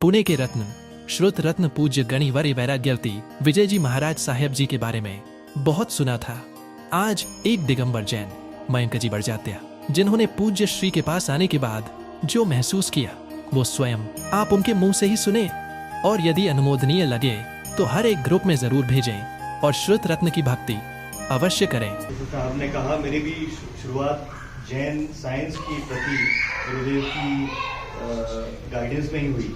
पुणे के रत्न श्रुत रत्न पूज्य गणिवर्य वैराग्यवती विजय जी महाराज साहेब जी के बारे में बहुत सुना था। आज एक दिगंबर जैन मयंक जी बड़जात्या, जिन्होंने पूज्य श्री के पास आने के बाद जो महसूस किया वो स्वयं आप उनके मुंह से ही सुने, और यदि अनुमोदनीय लगे तो हर एक ग्रुप में जरूर भेजें और श्रुत रत्न की भक्ति अवश्य करें। आपने कहा मेरी भी शुरुआत जैन साइंस की प्रति गुरुदेव की गाइडेंस में ही हुई।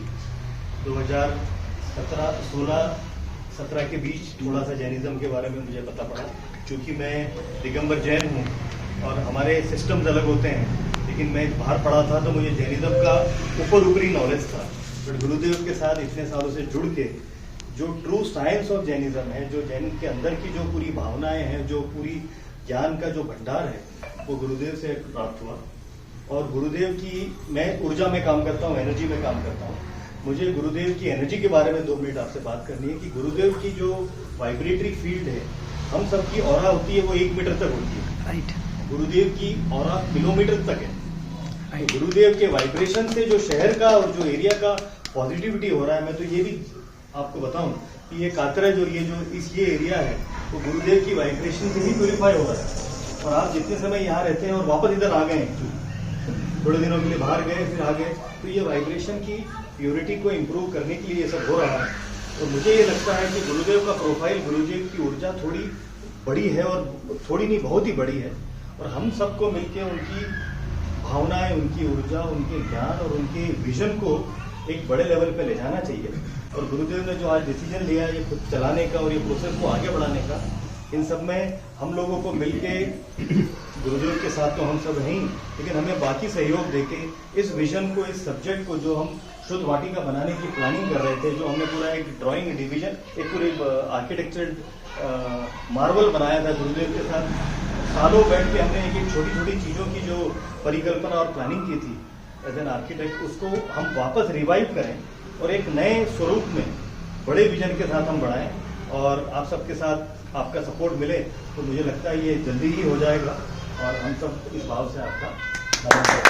2017 के बीच थोड़ा सा जैनिज्म के बारे में मुझे पता पड़ा, क्योंकि मैं दिगंबर जैन हूँ और हमारे सिस्टम्स अलग होते हैं, लेकिन मैं बाहर पढ़ा था तो मुझे जैनिज्म का ऊपरी नॉलेज था। बट गुरुदेव के साथ इतने सालों से जुड़ के जो ट्रू साइंस ऑफ जैनिज्म है, जो जैन के अंदर की जो पूरी भावनाएं हैं, जो पूरी ज्ञान का जो भंडार है, वो गुरुदेव से प्राप्त हुआ। और गुरुदेव की मैं ऊर्जा में काम करता हूँ, एनर्जी में काम करता हूँ। मुझे गुरुदेव की एनर्जी के बारे में 2 मिनट आपसे बात करनी है कि गुरुदेव की जो वाइब्रेटरी फील्ड है, हम सबकी ऑरा होती है वो 1 मीटर तक होती है। राइट। गुरुदेव की ऑरा किलोमीटर तक है। तो गुरुदेव के वाइब्रेशन से जो शहर का और जो एरिया का पॉजिटिविटी हो रहा है, मैं तो ये भी आपको बताऊं कि ये कातरज और ये एरिया है वो गुरुदेव की वाइब्रेशन से ही प्योरीफाई हो रहा है। और आप जितने समय यहाँ रहते हैं और वापस इधर आ गए, थोड़े दिनों के लिए बाहर गए फिर आ गए, तो ये वाइब्रेशन की प्योरिटी को इम्प्रूव करने के लिए ये सब हो रहा है। तो मुझे ये लगता है कि गुरुदेव का प्रोफाइल, गुरुदेव की ऊर्जा थोड़ी बड़ी है, और थोड़ी नहीं बहुत ही बड़ी है, और हम सबको मिलकर उनकी भावनाएं, उनकी ऊर्जा, उनके ज्ञान और उनके विजन को एक बड़े लेवल पे ले जाना चाहिए। और गुरुदेव ने जो आज डिसीजन लिया ये खुद चलाने का और ये प्रोसेस को आगे बढ़ाने का, इन सब में हम लोगों को मिलके, गुरुदेव के साथ तो हम सब हैं, लेकिन हमें बाकी सहयोग देके इस विजन को, इस सब्जेक्ट को, जो हम शुद्ध वाटिका बनाने की प्लानिंग कर रहे थे, जो हमने पूरा एक ड्राइंग डिवीजन, एक पूरी आर्किटेक्चर मार्वल बनाया था गुरुदेव के साथ, सालों बैठ के हमने एक छोटी छोटी चीजों की जो परिकल्पना और प्लानिंग की थी एज एन आर्किटेक्ट, उसको हम वापस रिवाइव करें और एक नए स्वरूप में बड़े विजन के साथ हम बढ़ाएं। और आप सबके साथ आपका सपोर्ट मिले तो मुझे लगता है ये जल्दी ही हो जाएगा, और हम सब इस भाव से आपका नमस्कार।